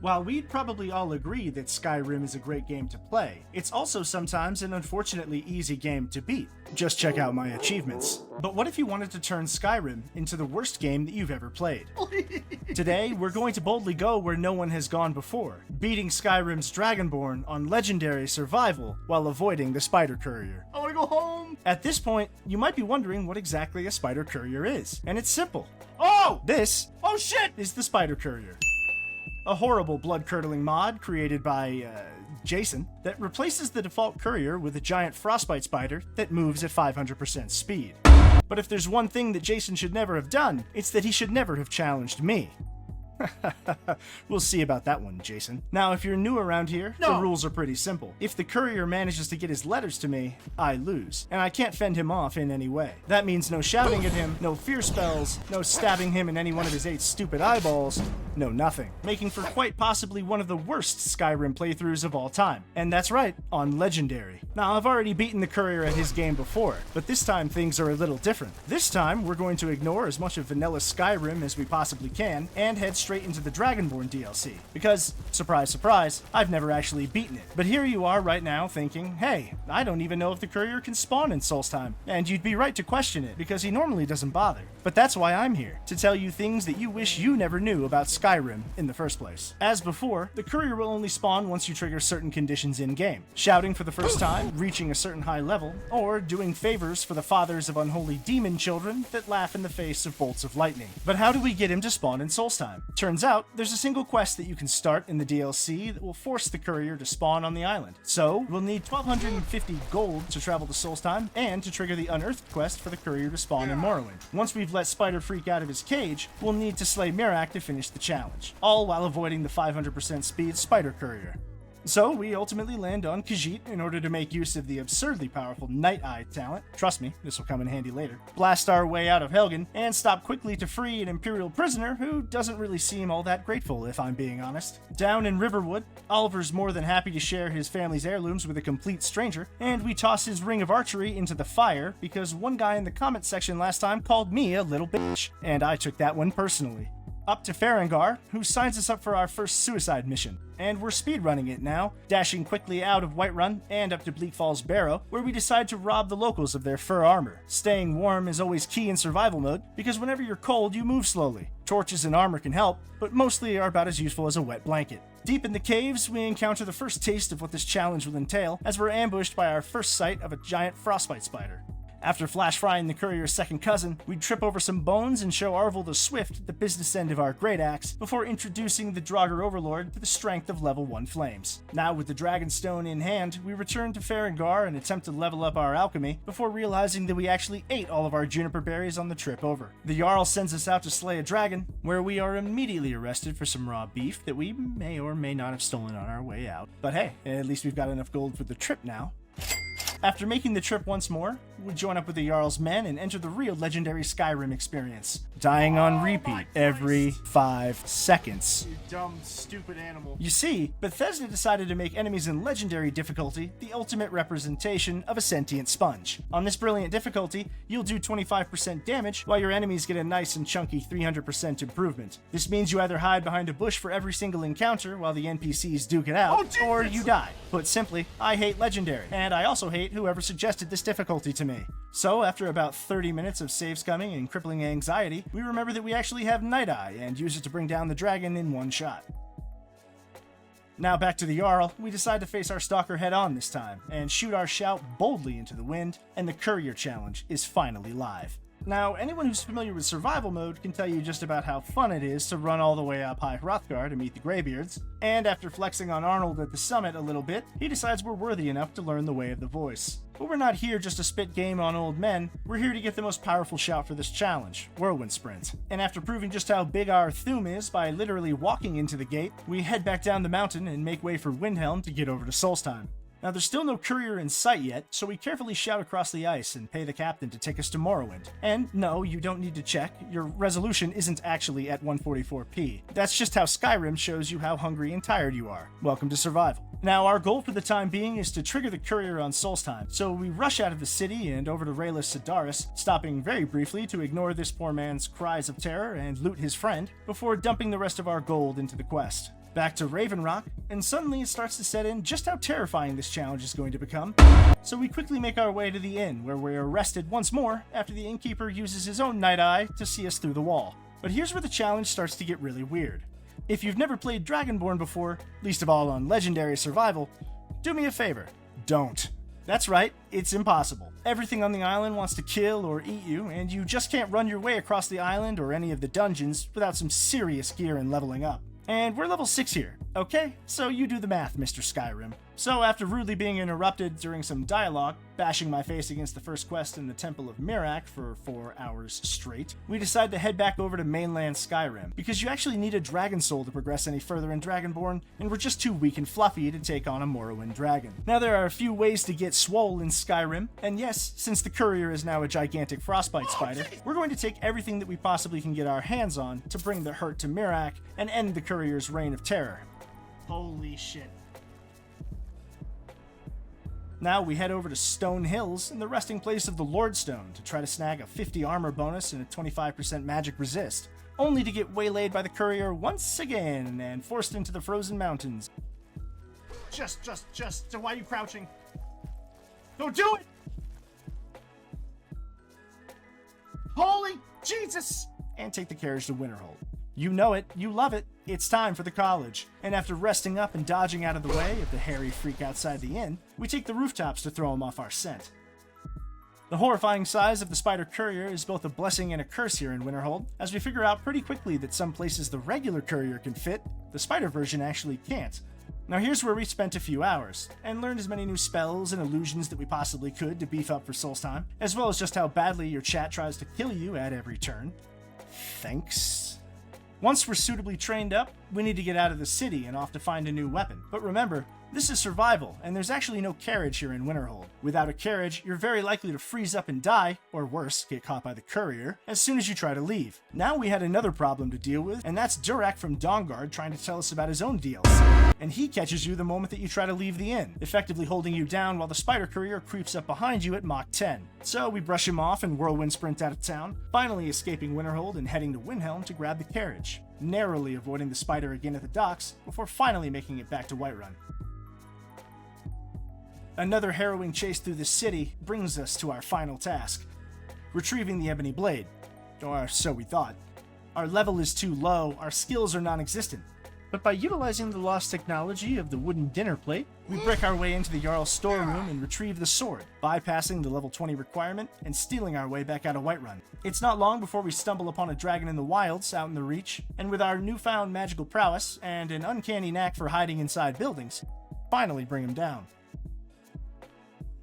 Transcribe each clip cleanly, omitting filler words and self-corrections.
While we'd probably all agree that Skyrim is a great game to play, it's also sometimes an unfortunately easy game to beat. Just check out my achievements. But what if you wanted to turn Skyrim into the worst game that you've ever played? Today, we're going to boldly go where no one has gone before, beating Skyrim's Dragonborn on legendary survival while avoiding the Spider Courier. I wanna go home! At this point, you might be wondering what exactly a Spider Courier is, and it's simple. Oh! This Oh shit! is the Spider Courier. A horrible blood-curdling mod created by, Jason that replaces the default courier with a giant frostbite spider that moves at 500% speed. But if there's one thing that Jason should never have done, it's that he should never have challenged me. We'll see about that one, Jason. Now, if you're new around here, the rules are pretty simple. If the courier manages to get his letters to me, I lose, and I can't fend him off in any way. That means no shouting at him, no fear spells, no stabbing him in any one of his 8 stupid eyeballs, no nothing. Making for quite possibly one of the worst Skyrim playthroughs of all time. And that's right, on Legendary. Now, I've already beaten the courier at his game before, but this time things are a little different. This time, we're going to ignore as much of vanilla Skyrim as we possibly can, and head straight into the Dragonborn DLC. Because, surprise, surprise, I've never actually beaten it. But here you are right now thinking, hey, I don't even know if the courier can spawn in Solstheim. And you'd be right to question it, because he normally doesn't bother. But that's why I'm here, to tell you things that you wish you never knew about Skyrim in the first place. As before, the courier will only spawn once you trigger certain conditions in-game. Shouting for the first time, reaching a certain high level, or doing favors for the fathers of unholy demon children that laugh in the face of bolts of lightning. But how do we get him to spawn in Solstheim? Turns out, there's a single quest that you can start in the DLC that will force the courier to spawn on the island. So, we'll need 1,250 gold to travel to Solstheim, and to trigger the Unearthed quest for the courier to spawn in Morrowind. Once we've let Spider Freak out of his cage, we'll need to slay Mirak to finish the challenge, all while avoiding the 500% speed Spider Courier. So, we ultimately land on Khajiit in order to make use of the absurdly powerful Night Eye talent, trust me, this will come in handy later, blast our way out of Helgen, and stop quickly to free an Imperial prisoner who doesn't really seem all that grateful, if I'm being honest. Down in Riverwood, Oliver's more than happy to share his family's heirlooms with a complete stranger, and we toss his ring of archery into the fire because one guy in the comment section last time called me a little bitch, and I took that one personally. Up to Farengar, who signs us up for our first suicide mission. And we're speedrunning it now, dashing quickly out of Whiterun and up to Bleak Falls Barrow, where we decide to rob the locals of their fur armor. Staying warm is always key in survival mode, because whenever you're cold, you move slowly. Torches and armor can help, but mostly are about as useful as a wet blanket. Deep in the caves, we encounter the first taste of what this challenge will entail, as we're ambushed by our first sight of a giant frostbite spider. After flash frying the courier's second cousin, we'd trip over some bones and show Arvel the Swift the business end of our great axe before introducing the Draugr Overlord to the strength of level 1 flames. Now with the Dragonstone in hand, we return to Farengar and attempt to level up our alchemy before realizing that we actually ate all of our juniper berries on the trip over. The Jarl sends us out to slay a dragon, where we are immediately arrested for some raw beef that we may or may not have stolen on our way out. But hey, at least we've got enough gold for the trip now. After making the trip once more, we join up with the Jarl's men and enter the real legendary Skyrim experience, dying on repeat every 5 seconds. You dumb, stupid animal. You see, Bethesda decided to make enemies in legendary difficulty the ultimate representation of a sentient sponge. On this brilliant difficulty, you'll do 25% damage while your enemies get a nice and chunky 300% improvement. This means you either hide behind a bush for every single encounter while the NPCs duke it out, or you die. Put simply, I hate legendary, and I also hate whoever suggested this difficulty to me. So, after about 30 minutes of save scumming and crippling anxiety, we remember that we actually have Night Eye and use it to bring down the dragon in one shot. Now back to the Jarl, we decide to face our stalker head on this time, and shoot our shout boldly into the wind, and the Courier challenge is finally live. Now, anyone who's familiar with survival mode can tell you just about how fun it is to run all the way up High Hrothgar to meet the Greybeards, and after flexing on Arnold at the summit a little bit, he decides we're worthy enough to learn the way of the voice. But we're not here just to spit game on old men, we're here to get the most powerful shout for this challenge, Whirlwind Sprint. And after proving just how big our Thume is by literally walking into the gate, we head back down the mountain and make way for Windhelm to get over to Solstheim. Now, there's still no courier in sight yet, so we carefully shout across the ice and pay the captain to take us to Morrowind. And no, you don't need to check, your resolution isn't actually at 144p. That's just how Skyrim shows you how hungry and tired you are. Welcome to survival. Now, our goal for the time being is to trigger the courier on Solstheim, so we rush out of the city and over to Rayless Sidaris, stopping very briefly to ignore this poor man's cries of terror and loot his friend, before dumping the rest of our gold into the quest. Back to Raven Rock, and suddenly it starts to set in just how terrifying this challenge is going to become. So we quickly make our way to the inn, where we're arrested once more after the innkeeper uses his own night eye to see us through the wall. But here's where the challenge starts to get really weird. If you've never played Dragonborn before, least of all on Legendary Survival, do me a favor, don't. That's right, it's impossible. Everything on the island wants to kill or eat you, and you just can't run your way across the island or any of the dungeons without some serious gear and leveling up. And we're level 6 here, okay? So you do the math, Mr. Skyrim. So after rudely being interrupted during some dialogue, bashing my face against the first quest in the Temple of Miraak for 4 hours straight, we decide to head back over to mainland Skyrim, because you actually need a dragon soul to progress any further in Dragonborn, and we're just too weak and fluffy to take on a Morrowind dragon. Now there are a few ways to get swole in Skyrim, and yes, since the Courier is now a gigantic frostbite spider, we're going to take everything that we possibly can get our hands on to bring the hurt to Miraak and end the Courier's reign of terror. Holy shit. Now we head over to Stone Hills, in the resting place of the Lordstone, to try to snag a 50 armor bonus and a 25% magic resist, only to get waylaid by the Courier once again and forced into the frozen mountains. Just, why are you crouching? Don't do it! Holy Jesus! And take the carriage to Winterhold. You know it, you love it, it's time for the college. And after resting up and dodging out of the way of the hairy freak outside the inn, we take the rooftops to throw him off our scent. The horrifying size of the Spider Courier is both a blessing and a curse here in Winterhold, as we figure out pretty quickly that some places the regular Courier can fit, the Spider version actually can't. Now here's where we spent a few hours, and learned as many new spells and illusions that we possibly could to beef up for Solstheim, as well as just how badly your chat tries to kill you at every turn. Thanks. Once we're suitably trained up, we need to get out of the city and off to find a new weapon. But remember, this is survival, and there's actually no carriage here in Winterhold. Without a carriage, you're very likely to freeze up and die, or worse, get caught by the Courier, as soon as you try to leave. Now we had another problem to deal with, and that's Durak from Dawnguard trying to tell us about his own DLC. And he catches you the moment that you try to leave the inn, effectively holding you down while the Spider Courier creeps up behind you at Mach 10. So we brush him off and whirlwind sprint out of town, finally escaping Winterhold and heading to Windhelm to grab the carriage, narrowly avoiding the spider again at the docks, before finally making it back to Whiterun. Another harrowing chase through the city brings us to our final task, retrieving the Ebony Blade. Or so we thought. Our level is too low, our skills are non-existent. But by utilizing the lost technology of the wooden dinner plate, we break our way into the Jarl's storeroom and retrieve the sword, bypassing the level 20 requirement and stealing our way back out of Whiterun. It's not long before we stumble upon a dragon in the wilds out in the Reach, and with our newfound magical prowess and an uncanny knack for hiding inside buildings, finally bring him down.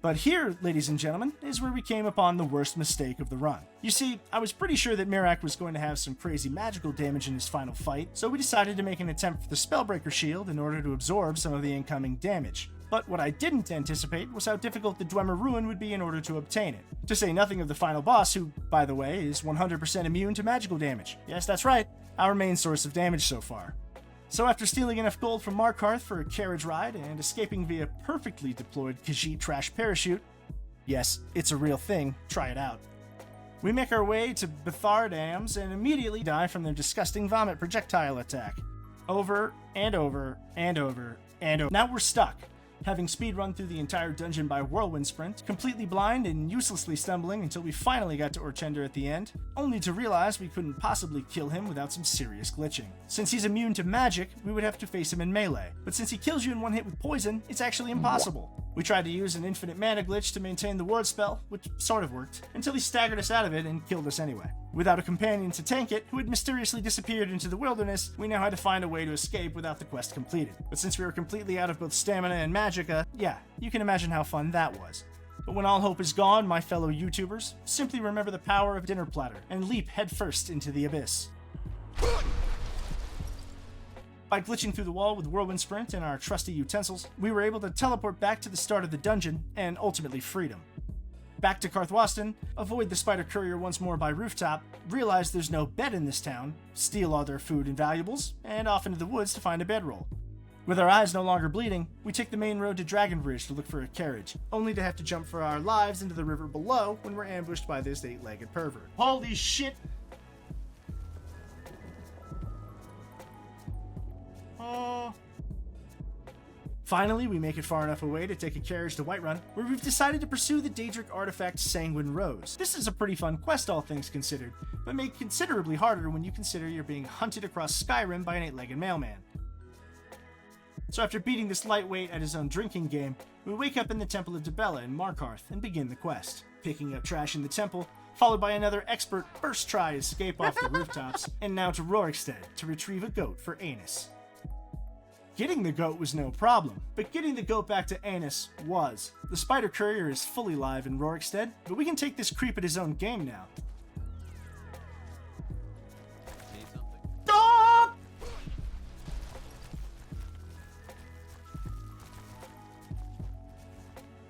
But here, ladies and gentlemen, is where we came upon the worst mistake of the run. You see, I was pretty sure that Miraak was going to have some crazy magical damage in his final fight, so we decided to make an attempt for the Spellbreaker shield in order to absorb some of the incoming damage. But what I didn't anticipate was how difficult the Dwemer Ruin would be in order to obtain it. To say nothing of the final boss, who, by the way, is 100% immune to magical damage. Yes, that's right, our main source of damage so far. So after stealing enough gold from Markarth for a carriage ride and escaping via perfectly deployed Khajiit trash parachute, yes, it's a real thing, try it out, we make our way to Bethardams and immediately die from their disgusting vomit projectile attack. Over and over and over and over. Now we're stuck, having speedrun through the entire dungeon by whirlwind sprint, completely blind and uselessly stumbling until we finally got to Ortender at the end, only to realize we couldn't possibly kill him without some serious glitching. Since he's immune to magic, we would have to face him in melee, but since he kills you in one hit with poison, it's actually impossible. We tried to use an infinite mana glitch to maintain the ward spell, which sort of worked, until he staggered us out of it and killed us anyway. Without a companion to tank it, who had mysteriously disappeared into the wilderness, we now had to find a way to escape without the quest completed. But since we were completely out of both stamina and magicka, yeah, you can imagine how fun that was. But when all hope is gone, my fellow YouTubers, simply remember the power of dinner platter and leap headfirst into the abyss. By glitching through the wall with Whirlwind Sprint and our trusty utensils, we were able to teleport back to the start of the dungeon and ultimately freedom. Back to Karthwasten, avoid the Spider Courier once more by rooftop, realize there's no bed in this town, steal all their food and valuables, and off into the woods to find a bedroll. With our eyes no longer bleeding, we take the main road to Dragonbridge to look for a carriage, only to have to jump for our lives into the river below when we're ambushed by this 8-legged pervert. Holy shit! Oh. Finally, we make it far enough away to take a carriage to Whiterun, where we've decided to pursue the Daedric artifact Sanguine Rose. This is a pretty fun quest, all things considered, but made considerably harder when you consider you're being hunted across Skyrim by an 8-legged mailman. So after beating this lightweight at his own drinking game, we wake up in the Temple of Dibella in Markarth and begin the quest, picking up trash in the temple, followed by another expert first try escape off the rooftops, and now to Rorikstead to retrieve a goat for Anus. Getting the goat was no problem, but getting the goat back to Anus was. The Spider Courier is fully live in Rorikstead, but we can take this creep at his own game now. Stop!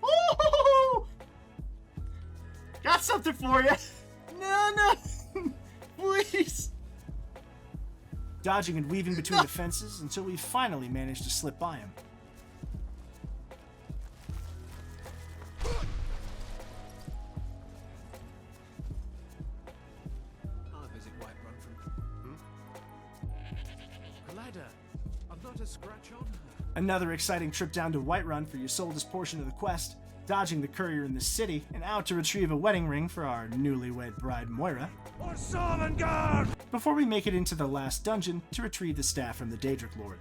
Ooh! Got something for you. No, please. Dodging and weaving between the fences until we finally managed to slip by him. I'll visit Whiterun from... Collider, I've not a scratch on her. Another exciting trip down to Whiterun for Ysolda's portion of the quest, dodging the courier in the city, and out to retrieve a wedding ring for our newlywed bride Moira, Or Sovngarde! before we make it into the last dungeon to retrieve the staff from the Daedric Lord.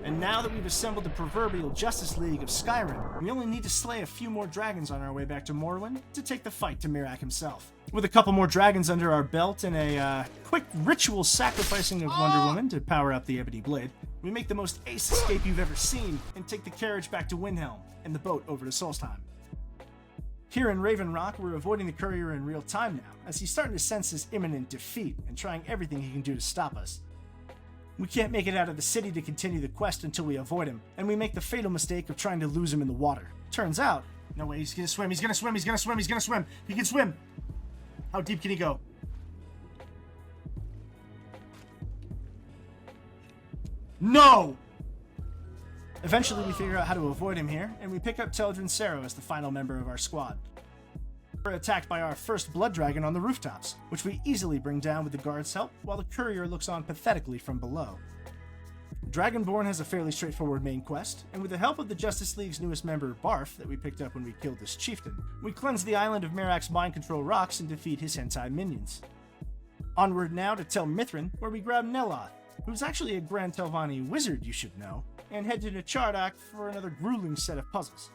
And now that we've assembled the proverbial Justice League of Skyrim, we only need to slay a few more dragons on our way back to Morrowind to take the fight to Miraak himself. With a couple more dragons under our belt and a quick ritual sacrificing of Wonder Woman to power up the Ebony Blade, we make the most ace escape you've ever seen and take the carriage back to Windhelm and the boat over to Solstheim. Here in Raven Rock, we're avoiding the courier in real time now, as he's starting to sense his imminent defeat and trying everything he can do to stop us. We can't make it out of the city to continue the quest until we avoid him, and we make the fatal mistake of trying to lose him in the water. Turns out, No way, he's gonna swim, he's gonna swim, he's gonna swim, he's gonna swim. He can swim. How deep can he go? No! eventually we figure out how to avoid him here, and we pick up Teldrin Sero as the final member of our squad. We're attacked by our first blood dragon on the rooftops, which we easily bring down with the guards' help, while the courier looks on pathetically from below. Dragonborn has a fairly straightforward main quest, and with the help of the Justice League's newest member, Barf, that we picked up when we killed this chieftain, we cleanse the island of Miraak's mind control rocks and defeat his hentai minions. Onward now to Tel Mithrin, where we grab Neloth, who's actually a Grand Telvanni wizard, you should know, and head to Nichardak for another grueling set of puzzles.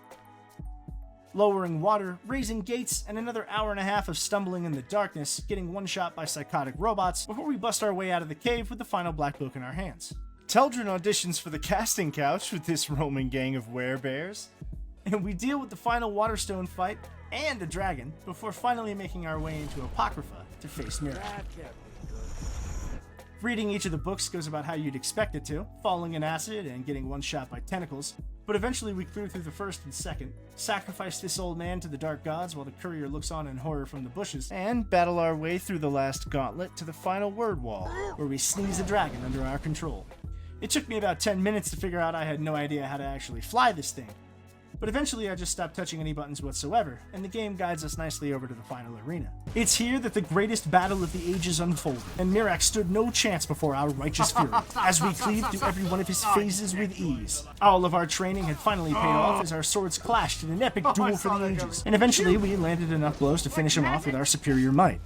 Lowering water, raising gates, and another hour and a half of stumbling in the darkness, getting one shot by psychotic robots before we bust our way out of the cave with the final black book in our hands. Teldrin auditions for the casting couch with this Roman gang of werebears, and we deal with the final Waterstone fight and a dragon before finally making our way into Apocrypha to face Miraak. Reading each of the books goes about how you'd expect it to, falling in acid and getting one shot by tentacles, but eventually we clear through the first and second, sacrifice this old man to the dark gods while the courier looks on in horror from the bushes, and battle our way through the last gauntlet to the final word wall, where we sneeze a dragon under our control. It took me about 10 minutes to figure out I had no idea how to actually fly this thing, but eventually I just stopped touching any buttons whatsoever, and the game guides us nicely over to the final arena. It's here that the greatest battle of the ages unfolded, and Miraak stood no chance before our righteous fury, as we cleaved through every one of his phases with ease. All of our training had finally paid off as our swords clashed in an epic duel for the ages, and eventually we landed enough blows to finish him off with our superior might.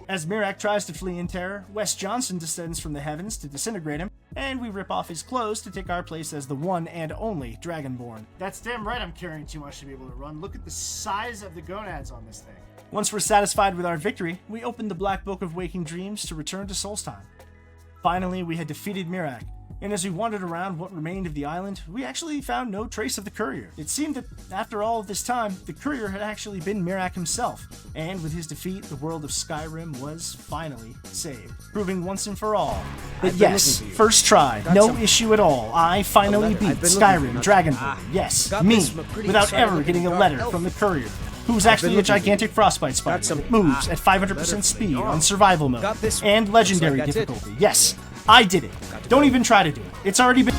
As Miraak tries to flee in terror, Wes Johnson descends from the heavens to disintegrate him, and we rip off his clothes to take our place as the one and only Dragonborn. That's damn right I'm carrying too much to be able to run. Look at the size of the gonads on this thing. Once we're satisfied with our victory, we open the Black Book of Waking Dreams to return to Solstheim. Finally, we had defeated Miraak, and as we wandered around what remained of the island, we actually found no trace of the courier. It seemed that, after all of this time, the courier had actually been Miraak himself, and with his defeat, the world of Skyrim was finally saved, proving once and for all that yes, first try, no issue at all, I finally beat Skyrim Dragonborn, yes, me, without ever getting a letter from the courier, who's actually a gigantic frostbite spider that moves at 500% speed on survival mode, and legendary difficulty, yes, I did it. Don't even try to do it. It's already been...